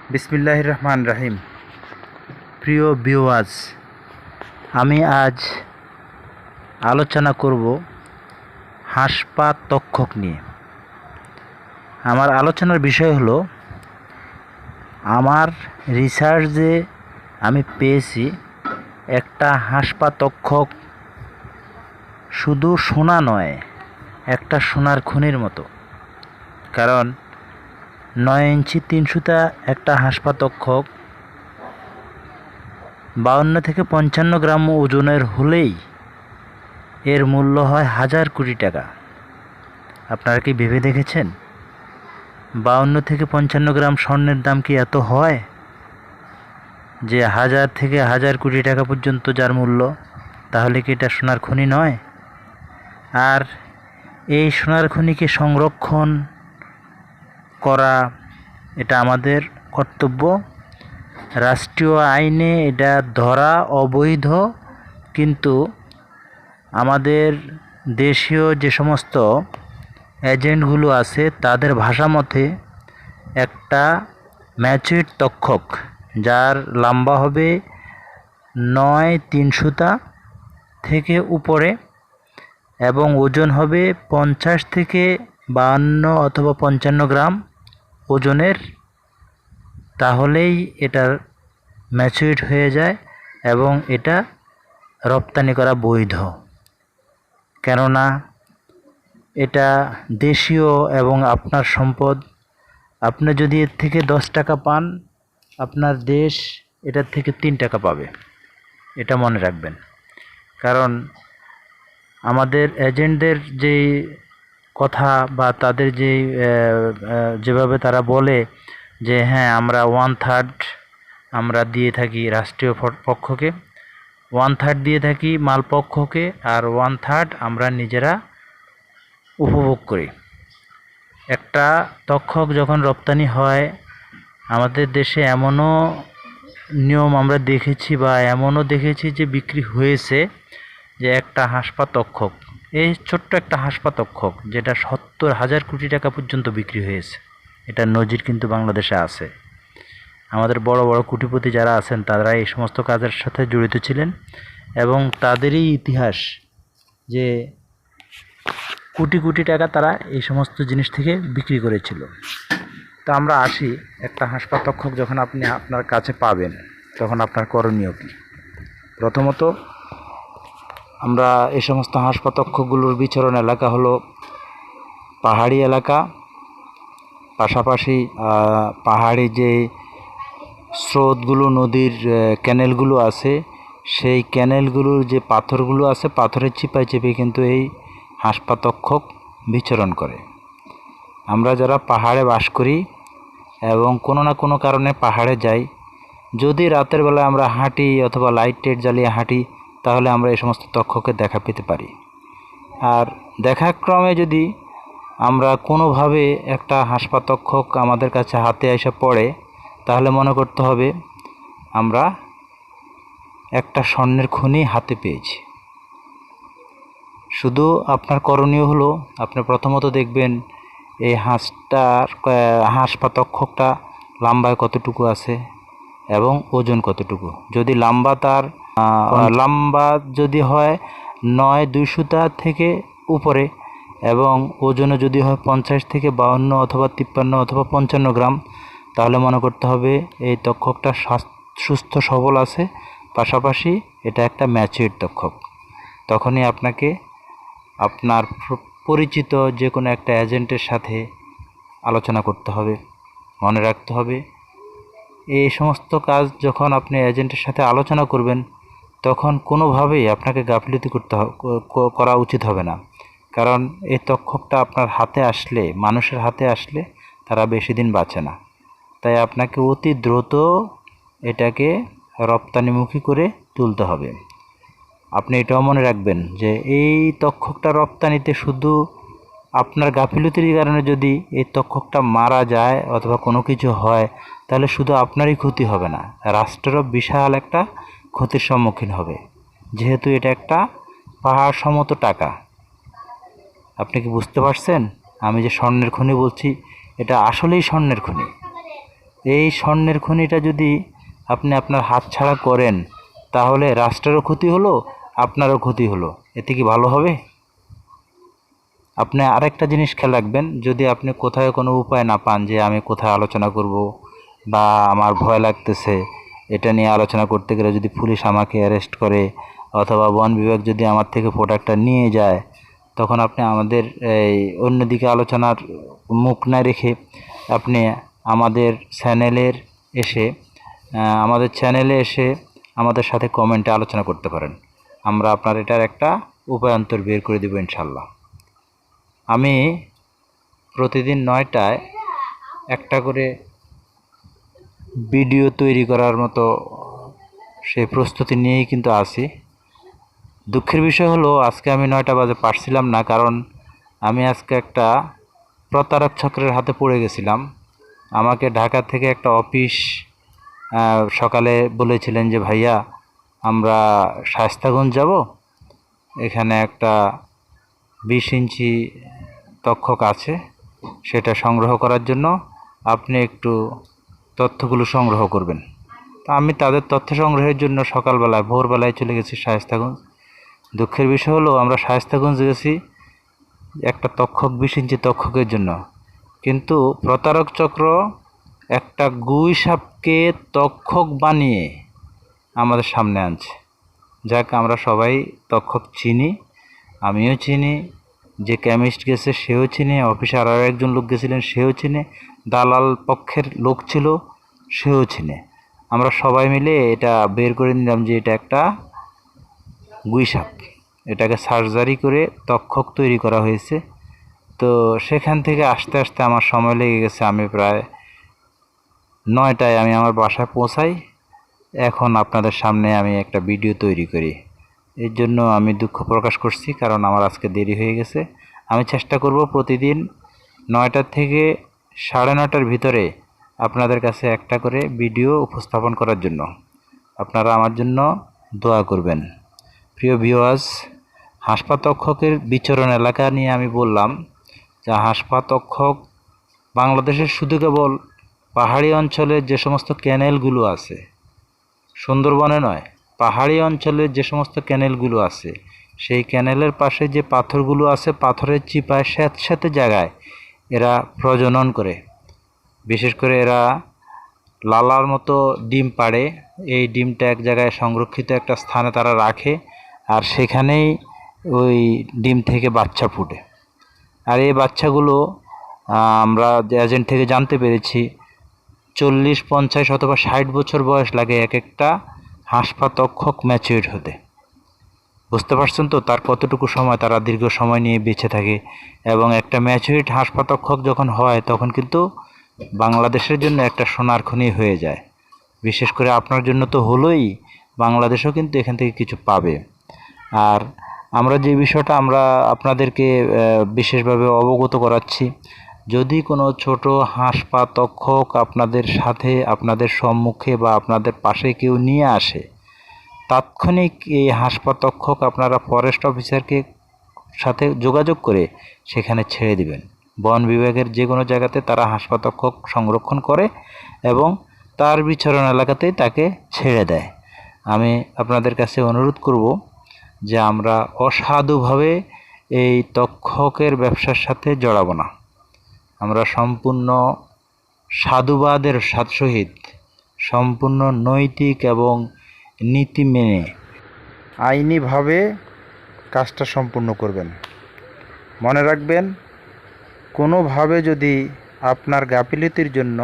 বিসমিল্লাহির রহমান রহিম। প্রিয় ভিউয়ার্স, আমি আজ আলোচনা করব হাঁস পা তক্ষক নিয়ে। আমার আলোচনার বিষয় হলো, আমার রিসার্চে আমি পেয়েছি একটা হাঁস পা তক্ষক শুধু সোনা নয়, একটা সোনার খনির মতো। কারণ 9 ইঞ্চি 3 সুতা একটা হাঁস পা তক্ষক 52 থেকে 55 গ্রাম ওজনের হলেই এর মূল্য হয় 1000 কোটি টাকা। আপনারা কি ভেবে দেখেছেন 52 থেকে 55 গ্রাম স্বর্ণের দাম কি এত হয় যে 1000 থেকে 1000 কোটি টাকা পর্যন্ত যার মূল্য? তাহলে কি এটা সোনার খনি নয়? আর এই সোনার খনিকে সংরক্ষণ করা এটা আমাদের কর্তব্য। রাষ্ট্রীয় আইনে এটা ধরা অবৈধ, কিন্তু আমাদের দেশীয় যে সমস্ত এজেন্টগুলো আছে তাদের ভাষা মতে একটা ম্যাচিউরড তক্ষক যার লম্বা হবে 9 3 সুতা থেকে উপরে এবং ওজন হবে 50 থেকে 52 অথবা 55 গ্রাম ওজনের, তাহলেই এটার ম্যাচিউরড হয়ে যায় এবং এটা রপ্তানি করা বৈধ। কেননা এটা দেশীয় এবং আপনার সম্পদ। আপনি যদি এর থেকে 10 টাকা পান, আপনার দেশ এটার থেকে 3 টাকা পাবে, এটা মনে রাখবেন। কারণ আমাদের এজেন্টদের যেই কথা বা তাদের যেভাবে তারা বলে যে হ্যাঁ আমরা 1/3 আমরা দিয়ে থাকি রাষ্ট্রীয় পক্ষকে, 1/3 দিয়ে থাকি মাল পক্ষকে, আর 1/3 আমরা নিজেরা উপভোগ করি। একটা তক্ষক যখন রপ্তানি হয়, আমাদের দেশে এমনও নিয়ম আমরা দেখেছি বা এমনও দেখেছি যে বিক্রি হয়েছে যে একটা হাঁস পা তক্ষক, এই ছোট্ট একটা হাঁস পা তক্ষক যেটা 70,000 কোটি টাকা পর্যন্ত বিক্রি হয়েছে। এটার নজির কিন্তু বাংলাদেশে আছে। আমাদের বড় বড় কোটিপতি যারা আছেন তারা এই সমস্ত কাজের সাথে জড়িত ছিলেন এবং তাদেরই ইতিহাস যে কোটি কোটি টাকা তারা এই সমস্ত জিনিস থেকে বিক্রি করেছিল। তো আমরা আসি, একটা হাঁস পা তক্ষক যখন আপনি আপনার কাছে পাবেন তখন আপনার করণীয় কী? প্রথমত, আমরা এই সমস্ত হাঁস পা তক্ষকগুলোর বিচরণ এলাকা হলো পাহাড়ি এলাকা, পাশাপাশি পাহাড়ি যে স্রোতগুলো, নদীর ক্যানেলগুলো আছে, সেই ক্যানেলগুলোর যে পাথরগুলো আছে, পাথরের চিপায় চেপে কিন্তু এই হাঁস পা তক্ষক বিচরণ করে। আমরা যারা পাহাড়ে বাস করি এবং কোনো না কোনো কারণে পাহাড়ে যাই, যদি রাতের বেলা আমরা হাঁটি অথবা লাইট টাইট জ্বালিয়ে হাঁটি, তাহলে আমরা এই সমস্ত তক্ষকের দেখা পেতে পারি। আর দেখাক্রমে যদি আমরা কোনোভাবে একটা হাঁস পা তক্ষক আমাদের কাছে হাতে এসে পড়ে, তাহলে মনে করতে হবে আমরা একটা স্বর্ণের খনি হাতে পেয়েছি। শুধু আপনার করণীয় হলো, আপনি প্রথমত দেখবেন এই হাঁস পা তক্ষকটা লম্বায় কতটুকু আছে এবং ওজন কতটুকু। যদি লম্বা যদি হয় 9 2 সুতা থেকে উপরে এবং ওজনে যদি হয় 50 থেকে 52 অথবা 53 অথবা 55 গ্রাম, তাহলে মনে করতে হবে এই তক্ষকটা সুস্থ সবল আছে, পাশাপাশি এটা একটা ম্যাচিউরড তক্ষক। তখনই আপনাকে আপনার পরিচিত যে কোনো একটা এজেন্টের সাথে আলোচনা করতে হবে। মনে রাখতে হবে, এই সমস্ত কাজ যখন আপনি এজেন্টের সাথে আলোচনা করবেন, তখন কোনোভাবেই আপনাকে গাফিলতি করা উচিত হবে না। কারণ এই তক্ষকটা আপনার হাতে আসলে, মানুষের হাতে আসলে তারা বেশি দিন বাঁচে না। তাই আপনাকে অতি দ্রুত এটাকে রপ্তানিমুখী করে তুলতে হবে। আপনি এটাও মনে রাখবেন যে এই তক্ষকটা রপ্তানিতে শুধু আপনার গাফিলতির কারণে যদি এই তক্ষকটা মারা যায় অথবা কোনো কিছু হয়, তাহলে শুধু আপনারই ক্ষতি হবে না, রাষ্ট্রেরও বিশাল একটা ক্ষতির সম্মুখীন হবে, যেহেতু এটা একটা পাহাড় সমত টাকা। আপনি কি বুঝতে পারছেন? আমি যে স্বর্ণের খনি বলছি, এটা আসলেই স্বর্ণের খনি। এই স্বর্ণের খনিটা যদি আপনি আপনার হাতছাড়া করেন, তাহলে রাষ্ট্রেরও ক্ষতি হলো, আপনারও ক্ষতি হলো। এতে কি ভালো হবে? আপনি আরেকটা জিনিস খেয়াল রাখবেন, যদি আপনি কোথায় কোনো উপায় না পান যে আমি কোথায় আলোচনা করব, বা আমার ভয় লাগতেছে এটা নিয়ে আলোচনা করতে গেলে যদি পুলিশ আমাকে অ্যারেস্ট করে, অথবা বন বিভাগ যদি আমার থেকে প্রোডাক্টটা নিয়ে যায়, তখন আপনি আমাদের এই অন্যদিকে আলোচনার মুখ না রেখে আপনি আমাদের চ্যানেলের এসে আমাদের চ্যানেলে এসে আমাদের সাথে কমেন্টে আলোচনা করতে পারেন। আমরা আপনার এটার একটা উপায়ান্তর বের করে দেব ইনশাল্লাহ। আমি প্রতিদিন 9টায় একটা করে ভিডিও তৈরি করার মতো সেই প্রস্তুতি নিয়েই কিন্তু আছি। দুঃখের বিষয় হলো আজকে আমি 9টা বাজে পারছিলাম না, কারণ আমি আজকে একটা প্রতারক চক্রের হাতে পড়ে গেছিলাম। আমাকে ঢাকা থেকে একটা অফিস সকালে বলেছিলেন যে ভাইয়া আমরা শায়েস্তাগঞ্জ যাব, এখানে একটা 20 ইঞ্চি তক্ষক আছে, সেটা সংগ্রহ করার জন্য আপনি একটু তথ্যগুলো সংগ্রহ করবেন। তা আমি তাদের তথ্য সংগ্রহের জন্য সকালবেলায় ভোরবেলায় চলে গেছি শায়েস্তাগঞ্জ। দুঃখের বিষয় হলো আমরা শায়েস্তাগঞ্জ গেছি একটা তক্ষক 20 ইঞ্চি তক্ষকের জন্য, কিন্তু প্রতারক চক্র একটা গুই সাপকে তক্ষক বানিয়ে আমাদের সামনে আনছে। যাক, আমরা সবাই তক্ষক চিনি, আমিও চিনি, যে কেমিস্ট গেছে সেও চিনে, অফিসে আরও একজন লোক গেছিলেন সেও চিনে, দালাল পক্ষের লোক ছিল সেও চিনে। আমরা সবাই মিলে এটা বের করে নিলাম যে এটা একটা গুই সাপ, এটাকে সার্জারি করে তক্ষক তৈরি করা হয়েছে। তো সেখান থেকে আসতে আসতে আমার সময় লেগে গেছে, আমি প্রায় 9টায় আমি আমার বাসায় পৌঁছাই। এখন আপনাদের সামনে আমি একটা ভিডিও তৈরি করি, এর জন্য আমি দুঃখ প্রকাশ করছি, কারণ আমার আজকে দেরি হয়ে গেছে। আমি চেষ্টা করব প্রতিদিন 9টা থেকে 9:30টার ভিতরে আপনাদের কাছে একটা করে ভিডিও উপস্থাপন করার জন্য। আপনারা আমার জন্য দোয়া করবেন। প্রিয় ভিউয়ার্স, হাঁসপাতক্ষকের বিচরণ এলাকা নিয়ে আমি বললাম যে হাঁসপাতক্ষক বাংলাদেশের শুধু কেবল পাহাড়ি অঞ্চলের যে সমস্ত ক্যানেলগুলো আছে, সুন্দরবনে নয়, পাহাড়ি অঞ্চলের যে সমস্ত ক্যানেলগুলো আছে, সেই ক্যানেলের পাশে যে পাথরগুলো আছে, পাথরের চিপায় স্যাঁতস্যাঁতে জায়গায় এরা প্রজনন করে। বিশেষ করে এরা লালার মতো ডিম পাড়ে, এই ডিমটা এক জায়গায় সংরক্ষিত একটা স্থানে তারা রাখে, আর সেখানেই ওই ডিম থেকে বাচ্চা ফুটে। আর এই বাচ্চাগুলো আমরা এজেন্ট থেকে জানতে পেরেছি 40, 50 অথবা 60 বছর বয়স লাগে এক একটা হাঁসপাতক্ষক ম্যাচিউর হতে। বুঝতে পারছেন তো তার কতটুকু সময় তারা দীর্ঘ সময় নিয়ে বেঁচে থাকে। এবং একটা ম্যাচিউরড হাঁসপাতক্ষক যখন হয় তখন কিন্তু বাংলাদেশের জন্য একটা সোনার খনি হয়ে যায়। বিশেষ করে আপনার জন্য তো হলোই, বাংলাদেশও কিন্তু এখান থেকে কিছু পাবে। আর আমরা যে বিষয়টা আমরা আপনাদেরকে বিশেষভাবে অবগত করাচ্ছি, যদি কোনো ছোট হাঁসপাতক্ষক আপনাদের সাথে, আপনাদের সম্মুখে বা আপনাদের পাশে কেউ নিয়ে আসে, তাৎক্ষণিক এই হাঁসপাতক্ষক আপনারা ফরেস্ট অফিসারকে সাথে যোগাযোগ করে সেখানে ছেড়ে দিবেন। বন বিভাগের যে কোনো জায়গাতে তারা হাঁসপাতক্ষক সংরক্ষণ করে এবং তার বিচরণ এলাকাতেই তাকে ছেড়ে দেয়। আমি আপনাদের কাছে অনুরোধ করব যে আমরা অসাধুভাবে এই তক্ষকের ব্যবসার সাথে জড়াবো না। আমরা সম্পূর্ণ সাধুবাদের সহিত, সম্পূর্ণ নৈতিক এবং নীতি মেনে আইনিভাবে কাজটা সম্পূর্ণ করবেন। মনে রাখবেন, কোনোভাবে যদি আপনার গাফিলতির জন্য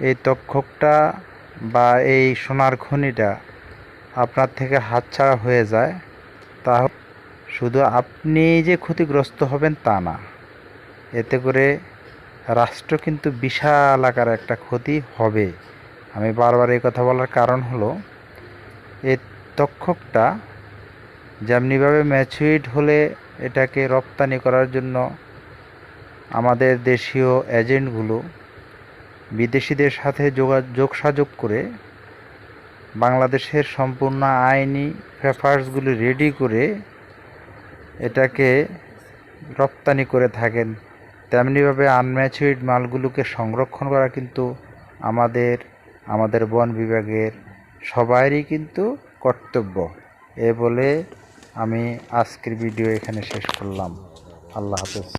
এই তক্ষকটা বা এই সোনার খনিটা আপনার থেকে হাতছাড়া হয়ে যায়, তাহলে শুধু আপনি যে ক্ষতিগ্রস্ত হবেন তা না, এতে করে রাষ্ট্র কিন্তু বিশাল আকার একটা ক্ষতি হবে। আমি বারবার এই কথা বলার কারণ হলো, এই তক্ষকটা যেমনিভাবে ম্যাচিউরড হলে এটাকে রপ্তানি করার জন্য আমাদের দেশীয় এজেন্টগুলো বিদেশিদের সাথে যোগাযোগ করে বাংলাদেশের সম্পূর্ণ আইনি পেপারসগুলি রেডি করে এটাকে রপ্তানি করে থাকেন, তেমনিভাবে আনম্যাচিউরড মালগুলোকে সংরক্ষণ করা কিন্তু আমাদের বন বিভাগের সবারই কিন্তু কর্তব্য। এ বলে আমি আজকের ভিডিও এখানে শেষ করলাম। আল্লাহ হাফেজ।